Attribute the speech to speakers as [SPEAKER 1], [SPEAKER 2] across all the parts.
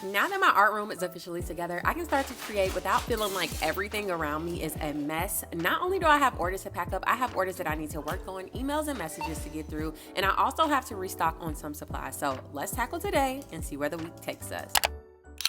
[SPEAKER 1] Now that my art room is officially together, I can start to create without feeling like everything around me is a mess. Not only do I have orders to pack up, I have orders that I need to work on, emails and messages to get through, and I also have to restock on some supplies. So let's tackle today and see where the week takes us.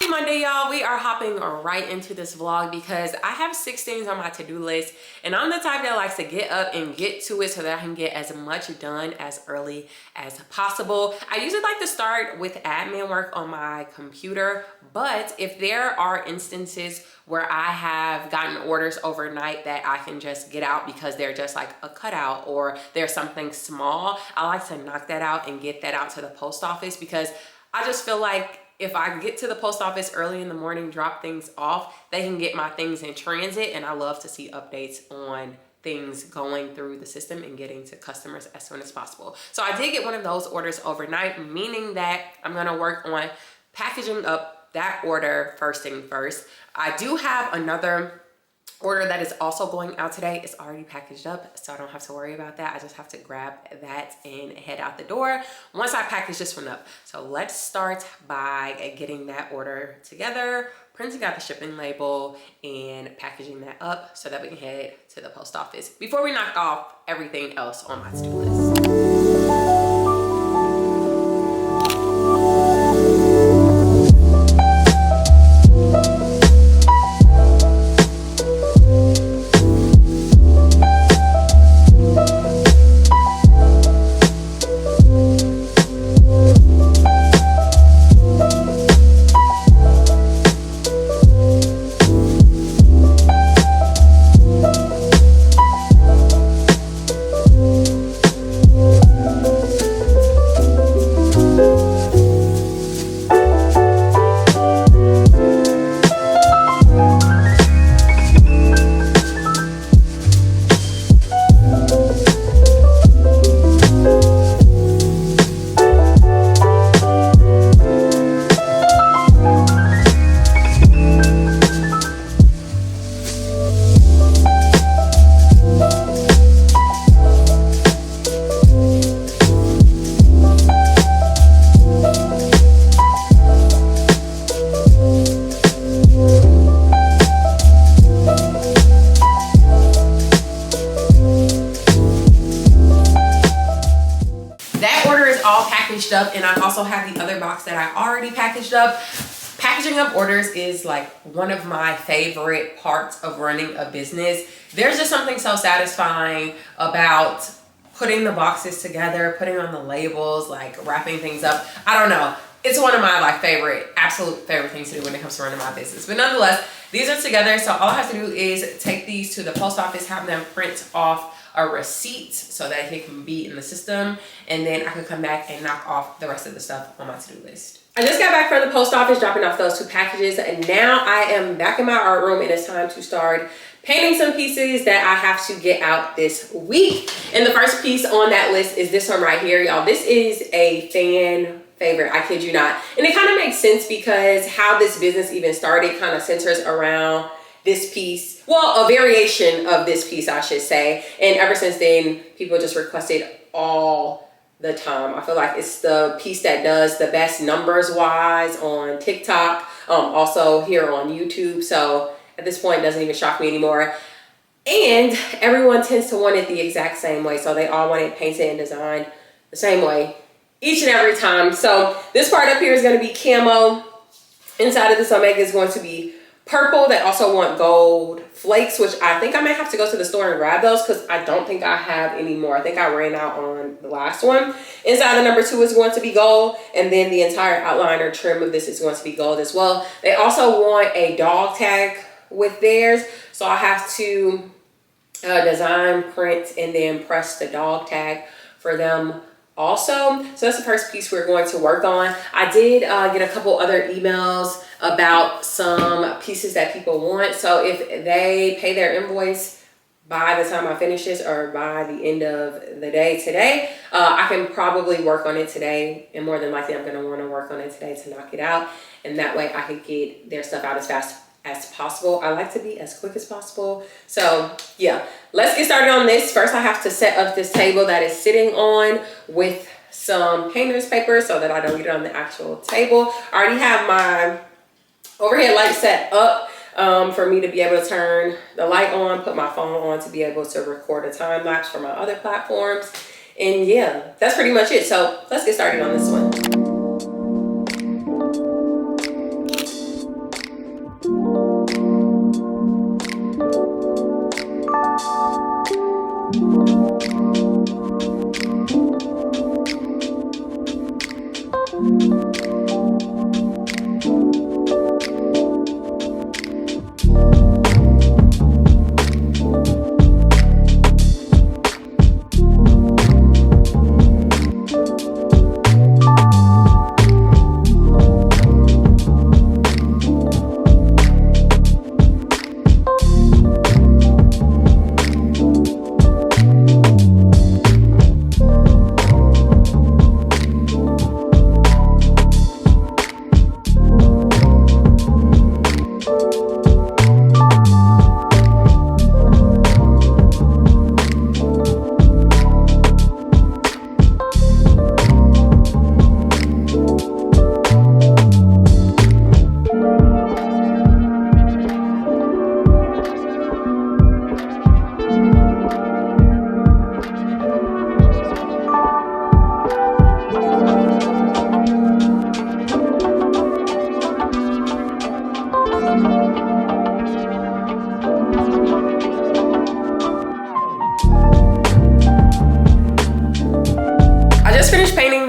[SPEAKER 1] Happy Monday, y'all. We are hopping right into this vlog because I have 6 things on my to-do list, and I'm the type that likes to get up and get to it so that I can get as much done as early as possible. I usually like to start with admin work on my computer, but if there are instances where I have gotten orders overnight that I can just get out because they're just like a cutout or there's something small, I like to knock that out and get that out to the post office, because I just feel like if I get to the post office early in the morning, drop things off, they can get my things in transit, and I love to see updates on things going through the system and getting to customers as soon as possible. So I did get one of those orders overnight, meaning that I'm gonna work on packaging up that order first thing first. I do have another order that is also going out today. It's already packaged up, so I don't have to worry about that. I just have to grab that and head out the door once I package this one up. So let's start by getting that order together, printing out the shipping label, and packaging that up so that we can head to the post office before we knock off everything else on my to-do list. Up, and I also have the other box that I already packaged up. Packaging up orders is like one of my favorite parts of running a business. There's just something so satisfying about putting the boxes together, putting on the labels, like wrapping things up. I don't know. It's one of my absolute favorite things to do when it comes to running my business. But nonetheless, these are together. So all I have to do is take these to the post office, have them print off a receipt so that it can be in the system, and then I can come back and knock off the rest of the stuff on my to-do list. I just got back from the post office dropping off those 2 packages, and now I am back in my art room, and it's time to start painting some pieces that I have to get out this week. And the first piece on that list is this one right here, y'all. This is a fan favorite, I kid you not. And it kind of makes sense because how this business even started kind of centers around this piece. Well, a variation of this piece, I should say. And ever since then, people just requested all the time. I feel like it's the piece that does the best numbers wise on TikTok, also here on YouTube. So at this point, it doesn't even shock me anymore. And everyone tends to want it the exact same way. So they all want it painted and designed the same way each and every time. So this part up here is going to be camo. Inside of this omega is going to be purple. They also want gold flakes, which I think I might have to go to the store and grab those because I don't think I have any more. I think I ran out on the last one. Inside the number 2 is going to be gold, and then the entire outline or trim of this is going to be gold as well. They also want a dog tag with theirs, so I have to design, print, and then press the dog tag for them also. So that's the first piece we're going to work on. I did get a couple other emails about some pieces that people want. So if they pay their invoice by the time I finish this or by the end of the day today, I can probably work on it today, and more than likely I'm going to want to work on it today to knock it out, and that way I could get their stuff out as fast as possible. I like to be as quick as possible. So yeah, let's get started on this. First, I have to set up this table that is sitting on with some painter's paper so that I don't get it on the actual table. I already have my overhead light set up for me to be able to turn the light on, put my phone on to be able to record a time lapse for my other platforms. And yeah, that's pretty much it. So let's get started on this one.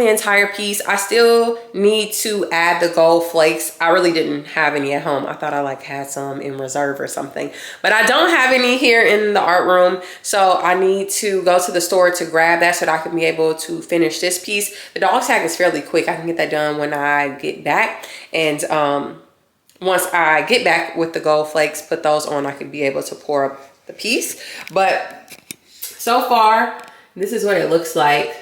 [SPEAKER 1] Entire piece. I still need to add the gold flakes. I really didn't have any at home. I thought I like had some in reserve or something, but I don't have any here in the art room. So I need to go to the store to grab that so that I can be able to finish this piece. The dog tag is fairly quick. I can get that done when I get back. And once I get back with the gold flakes, put those on, I could be able to pour up the piece. But so far, this is what it looks like.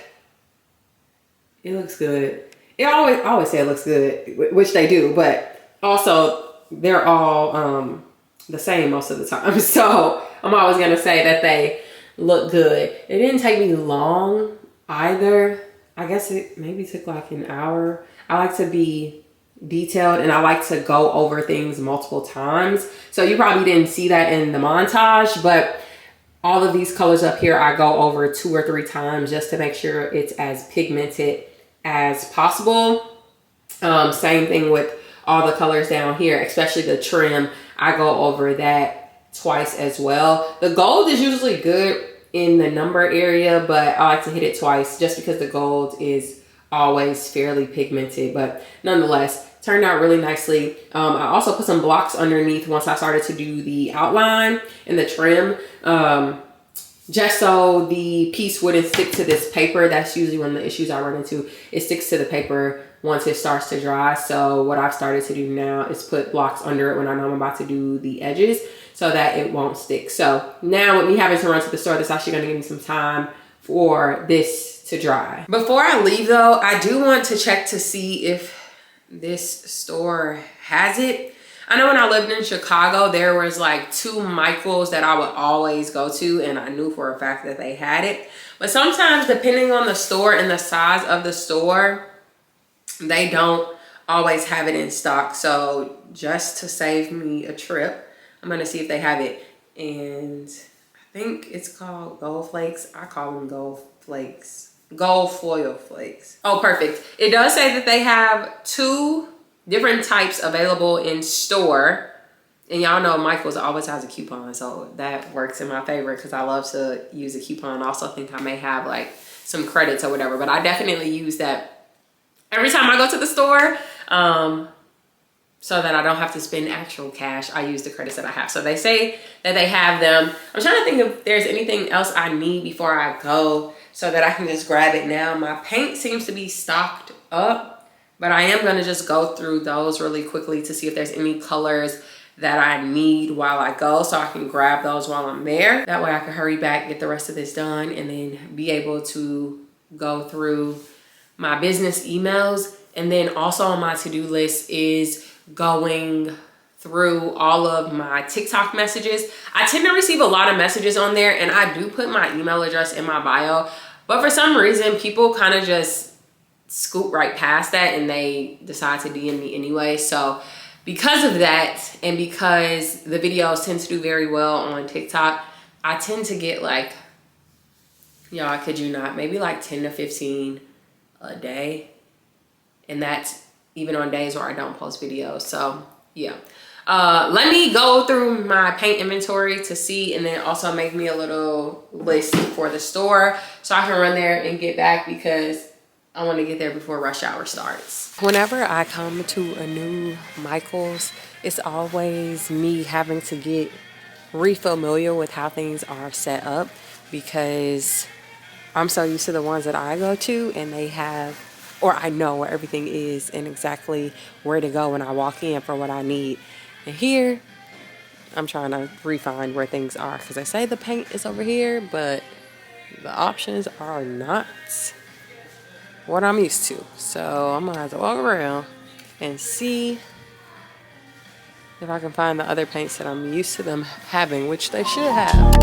[SPEAKER 1] It looks good. I always say it looks good, which they do, but also they're all the same most of the time. So I'm always gonna say that they look good. It didn't take me long either. I guess it maybe took like an hour. I like to be detailed and I like to go over things multiple times. So you probably didn't see that in the montage, but all of these colors up here, I go over 2 or 3 times just to make sure it's as pigmented as possible. Same thing with all the colors down here, especially the trim. I go over that twice as well. The gold is usually good in the number area, but I like to hit it twice just because the gold is always fairly pigmented, but nonetheless, turned out really nicely. I also put some blocks underneath once I started to do the outline and the trim, just so the piece wouldn't stick to this paper. That's usually one of the issues I run into. It sticks to the paper once it starts to dry. So what I've started to do now is put blocks under it when I know I'm about to do the edges so that it won't stick. So now with me having to run to the store, that's actually gonna give me some time for this to dry. Before I leave though, I do want to check to see if this store has it. I know when I lived in Chicago, there was like 2 Michaels that I would always go to, and I knew for a fact that they had it. But sometimes, depending on the store and the size of the store, they don't always have it in stock. So just to save me a trip, I'm gonna see if they have it. And I think it's called Gold Flakes. I call them Gold Flakes. Gold foil flakes. Oh, perfect. It does say that they have 2 different types available in store. And y'all know Michael's always has a coupon, so that works in my favor because I love to use a coupon. I also think I may have like some credits or whatever, but I definitely use that every time I go to the store, so that I don't have to spend actual cash. I use the credits that I have. So they say that they have them. I'm trying to think if there's anything else I need before I go so that I can just grab it now. My paint seems to be stocked up, but I am gonna just go through those really quickly to see if there's any colors that I need while I go, so I can grab those while I'm there. That way I can hurry back, get the rest of this done, and then be able to go through my business emails. And then also on my to-do list is going through all of my TikTok messages. I tend to receive a lot of messages on there, and I do put my email address in my bio, but for some reason people kind of just scoot right past that and they decide to DM me anyway. So because of that, and because the videos tend to do very well on TikTok, I tend to get like, y'all, I kid you not, maybe like 10 to 15 a day. And that's even on days where I don't post videos. So yeah. Let me go through my paint inventory to see, and then also make me a little list for the store so I can run there and get back, because I want to get there before rush hour starts. Whenever I come to a new Michael's, it's always me having to get re-familiar with how things are set up, because I'm so used to the ones that I go to and they have, or I know where everything is and exactly where to go when I walk in for what I need. And here, I'm trying to refine where things are, because they say the paint is over here, but the options are not what I'm used to. So I'm gonna have to walk around and see if I can find the other paints that I'm used to them having, which they should have.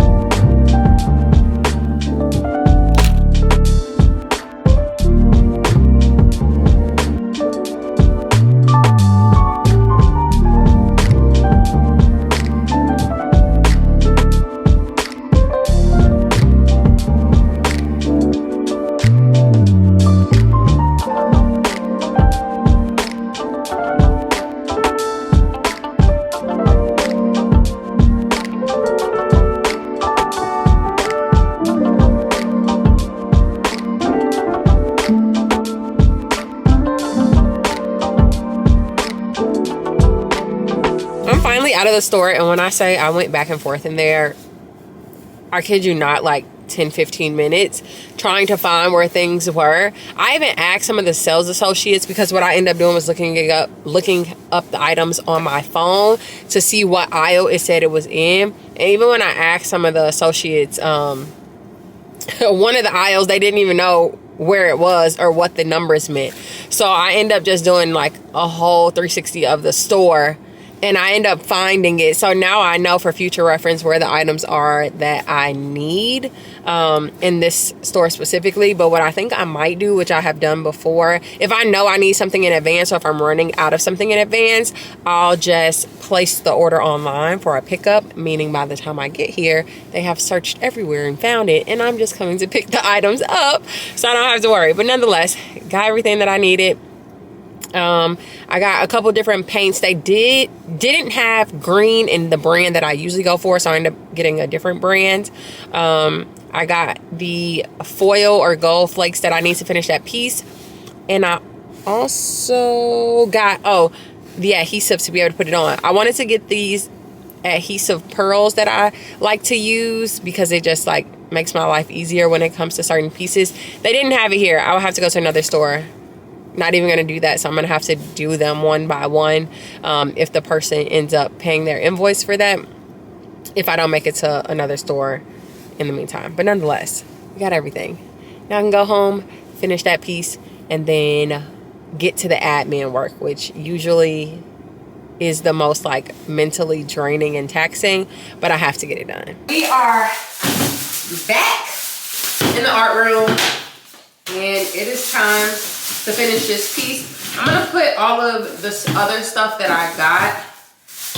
[SPEAKER 1] Out of the store, and when I say I went back and forth in there, I kid you not, like 10-15 minutes trying to find where things were. I even asked some of the sales associates, because what I ended up doing was looking up the items on my phone to see what aisle it said it was in. And even when I asked some of the associates, one of the aisles, they didn't even know where it was or what the numbers meant. So I ended up just doing like a whole 360 of the store, and I end up finding it. So now I know for future reference where the items are that I need in this store specifically. But what I think I might do, which I have done before, if I know I need something in advance, or if I'm running out of something in advance, I'll just place the order online for a pickup, meaning by the time I get here, they have searched everywhere and found it, and I'm just coming to pick the items up, so I don't have to worry. But nonetheless, got everything that I needed. I got a couple different paints. They didn't have green in the brand that I usually go for, so I ended up getting a different brand. I got the foil or gold flakes that I need to finish that piece, and I also got the adhesive to be able to put it on. I wanted to get these adhesive pearls that I like to use, because it just like makes my life easier when it comes to certain pieces. They didn't have it here. I will have to go to another store. Not even going to do that, so I'm going to have to do them one by one if the person ends up paying their invoice for that, if I don't make it to another store in the meantime. But nonetheless, we got everything. Now I can go home, finish that piece, and then get to the admin work, which usually is the most like mentally draining and taxing, but I have to get it done. We are back in the art room, and it is time to finish this piece. I'm gonna put all of this other stuff that I got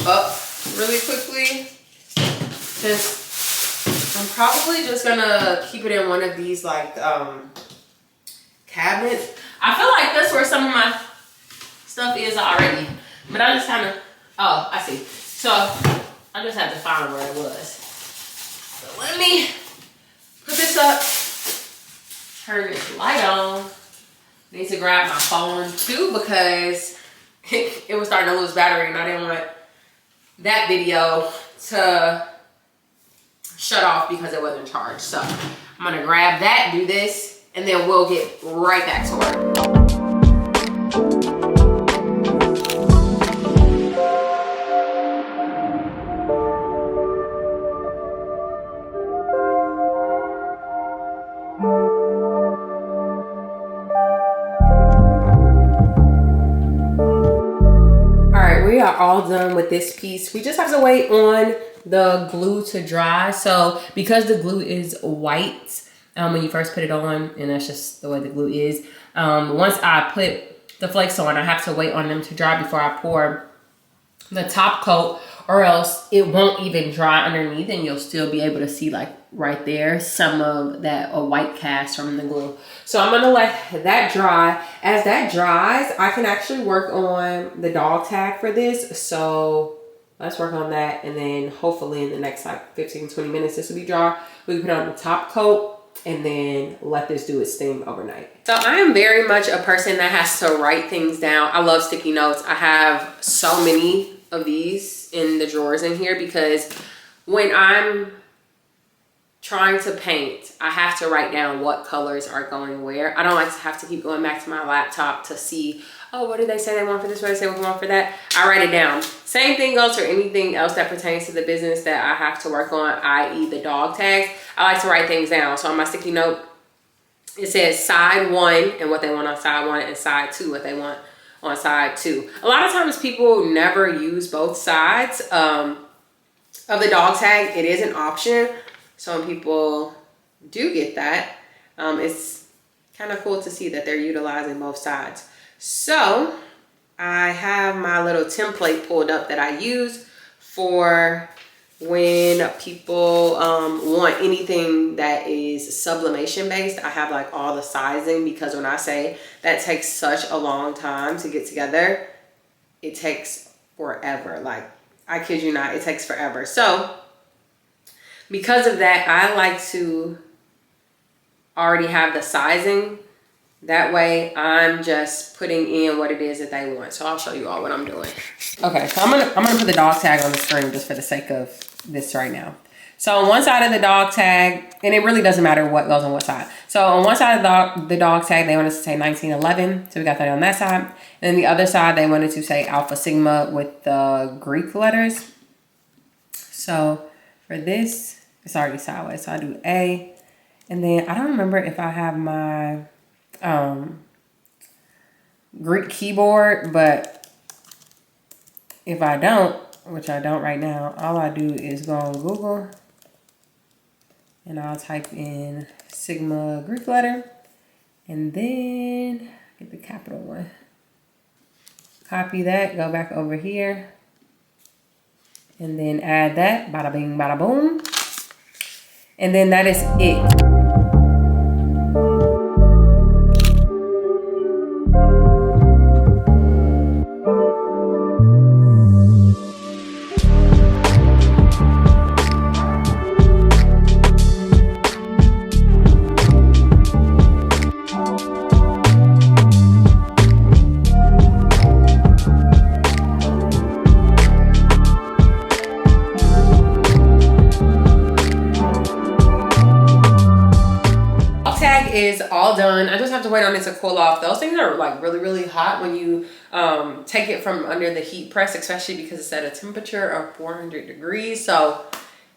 [SPEAKER 1] up really quickly, because I'm probably just gonna keep it in one of these like cabinets. I feel like that's where some of my stuff is already, but I just kind of, I see. So I just had to find where it was. So let me put this up, turn this light on. Need to grab my phone too, because it was starting to lose battery, and I didn't want that video to shut off because it wasn't charged. So I'm gonna grab that, do this, and then we'll get right back to work. We are all done with this piece. We just have to wait on the glue to dry. So because the glue is white when you first put it on, and that's just the way the glue is, Once I put the flakes on, I have to wait on them to dry before I pour the top coat, or else it won't even dry underneath and you'll still be able to see like right there some of that white cast from the glue. So I'm gonna let that dry. As that dries, I can actually work on the dog tag for this. So let's work on that, and then hopefully in the next like 15-20 minutes this will be dry. We can put on the top coat and then let this do its thing overnight. So I am very much a person that has to write things down. I love sticky notes. I have so many of these in the drawers in here because when I'm trying to paint, I have to write down what colors are going where. I don't like to have to keep going back to my laptop to see, oh, what did they say they want for this? What did they say they want for that? I write it down. Same thing goes for anything else that pertains to the business that I have to work on, i.e. the dog tags. I like to write things down. So on my sticky note, it says side 1 and what they want on side 1, and side 2 what they want on side 2. A lot of times people never use both sides of the dog tag. It is an option. So when people do get that, it's kind of cool to see that they're utilizing both sides. So I have my little template pulled up that I use for when people want anything that is sublimation based. I have like all the sizing, because when I say that takes such a long time to get together, it takes forever. Like, I kid you not, it takes forever. So because of that, I like to already have the sizing. That way I'm just putting in what it is that they want. So I'll show you all what I'm doing. Okay, so I'm gonna put the dog tag on the screen just for the sake of this right now. So on one side of the dog tag, and it really doesn't matter what goes on what side. So on one side of the dog tag, they want us to say 1911. So we got that on that side. And then the other side, they wanted to say Alpha Sigma with the Greek letters. So for this, it's already sideways. So I do A. And then I don't remember if I have my Greek keyboard, but if I don't, which I don't right now, all I do is go on Google and I'll type in Sigma Greek letter and then get the capital one. Copy that, go back over here and then add that, bada bing, bada boom. And then that is it. Is all done. I just have to wait on it to cool off. Those things are like really, really hot when you take it from under the heat press, especially because it's at a temperature of 400 degrees. So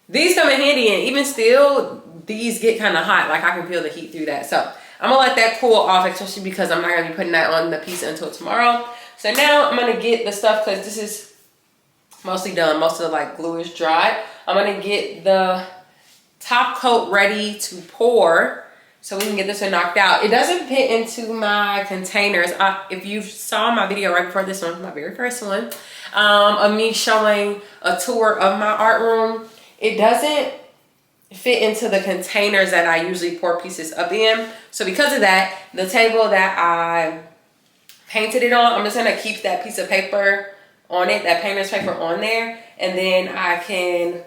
[SPEAKER 1] these come in handy, and even still, these get kind of hot. Like, I can feel the heat through that. So I'm gonna let that cool off, especially because I'm not gonna be putting that on the piece until tomorrow. So now I'm gonna get the stuff, because this is mostly done. Most of the like glue is dry. I'm gonna get the top coat ready to pour, so we can get this one knocked out. It doesn't fit into my containers. If you saw my video right before this one, my very first one, of me showing a tour of my art room, it doesn't fit into the containers that I usually pour pieces up in. So because of that, the table that I painted it on, I'm just gonna keep that piece of paper on it, that painter's paper on there, and then I can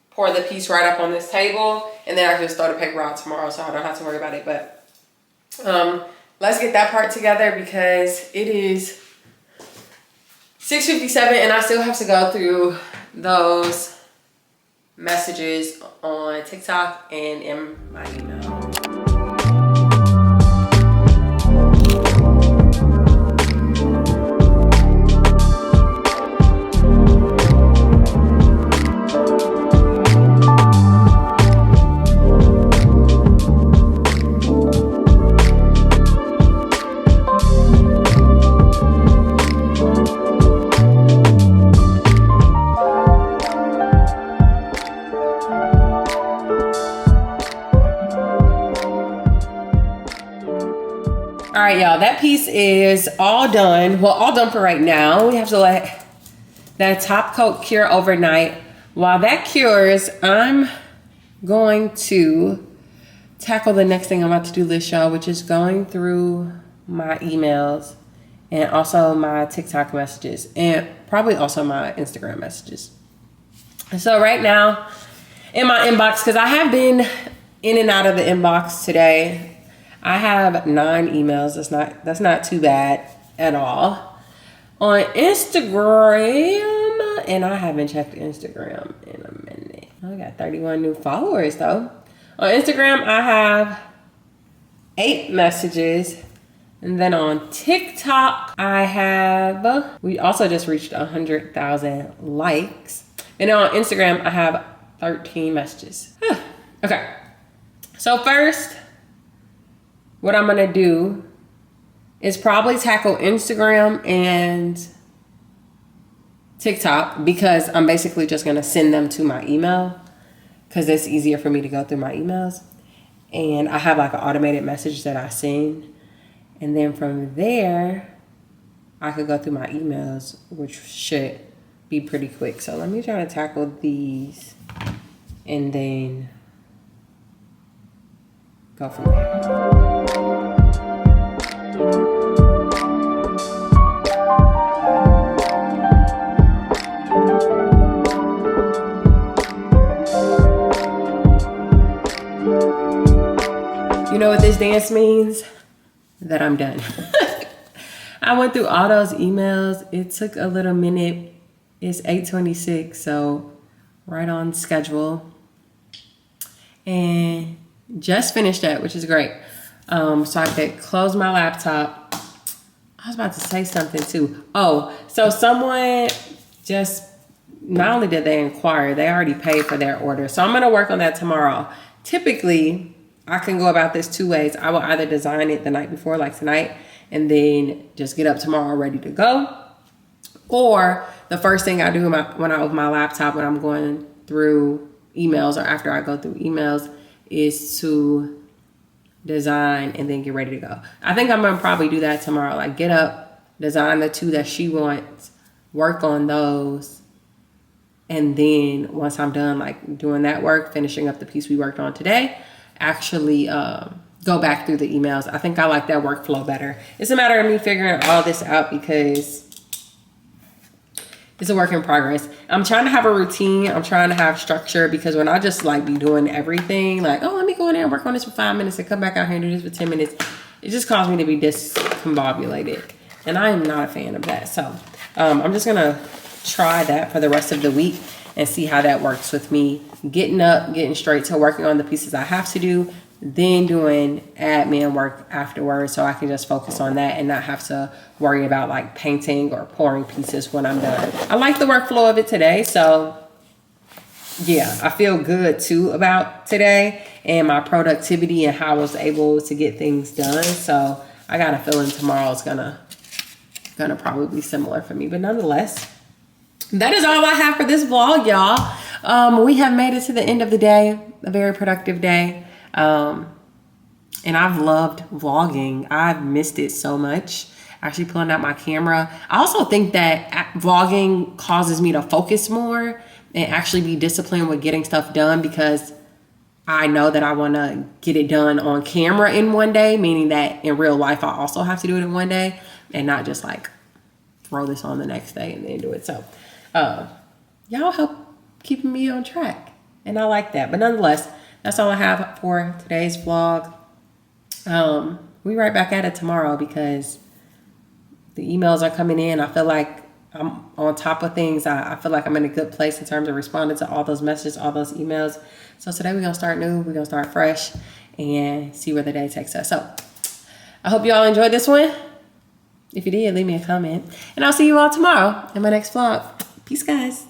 [SPEAKER 1] pour the piece right up on this table, and then I can just throw the paper out tomorrow, so I don't have to worry about it. But let's get that part together, because it is 6:57 and I still have to go through those messages on TikTok and in my email. right, y'all, that piece is all done. Well, all done for right now. We have to let that top coat cure overnight. While that cures, I'm going to tackle the next thing I'm about to do this, y'all, which is going through my emails and also my TikTok messages and probably also my Instagram messages. So right now in my inbox, because I have been in and out of the inbox today, I have 9 emails. That's not too bad at all. On Instagram, and I haven't checked Instagram in a minute. I got 31 new followers though. On Instagram, I have 8 messages. And then on TikTok, we also just reached 100,000 likes. And on Instagram, I have 13 messages. Okay. So first, what I'm gonna do is probably tackle Instagram and TikTok, because I'm basically just gonna send them to my email because it's easier for me to go through my emails. And I have like an automated message that I send. And then from there, I could go through my emails, which should be pretty quick. So let me try to tackle these and then go from there. You know what this dance means? That I'm done. I went through all those emails. It took a little minute. It's 8:26, so right on schedule. And just finished that, which is great. So I could close my laptop. I was about to say something too. Oh, so someone just, not only did they inquire, they already paid for their order. So I'm gonna work on that tomorrow. Typically, I can go about this 2 ways. I will either design it the night before, like tonight, and then just get up tomorrow ready to go. Or the first thing I do when I open my laptop, when I'm going through emails or after I go through emails, is to design and then get ready to go. I think I'm gonna probably do that tomorrow. Like get up, design the 2 that she wants, work on those. And then once I'm done like doing that work, finishing up the piece we worked on today, actually go back through the emails. I think I like that workflow better. It's a matter of me figuring all this out because it's a work in progress. I'm trying to have a routine. I'm trying to have structure, because when I just like be doing everything, like, oh, let me go in there and work on this for 5 minutes and come back out here and do this for 10 minutes, it just caused me to be discombobulated. And I am not a fan of that. So I'm just gonna try that for the rest of the week and see how that works with me getting up, getting straight to working on the pieces I have to do, then doing admin work afterwards, so I can just focus on that and not have to worry about like painting or pouring pieces when I'm done. I like the workflow of it today, so yeah, I feel good too about today and my productivity and how I was able to get things done. So I got a feeling tomorrow's gonna probably be similar for me, but nonetheless, that is all I have for this vlog, y'all. We have made it to the end of the day, a very productive day. And I've loved vlogging. I've missed it so much. Actually pulling out my camera. I also think that vlogging causes me to focus more and actually be disciplined with getting stuff done, because I know that I want to get it done on camera in one day, meaning that in real life, I also have to do it in one day and not just like throw this on the next day and then do it. So, y'all help keeping me on track, and I like that. But nonetheless, that's all I have for today's vlog. We right back at it tomorrow because the emails are coming in. I feel like I'm on top of things. I feel like I'm in a good place in terms of responding to all those messages, all those emails. So today we're gonna start new, we're gonna start fresh and see where the day takes us. So I hope you all enjoyed this one. If you did, leave me a comment, and I'll see you all tomorrow in my next vlog. Peace, guys.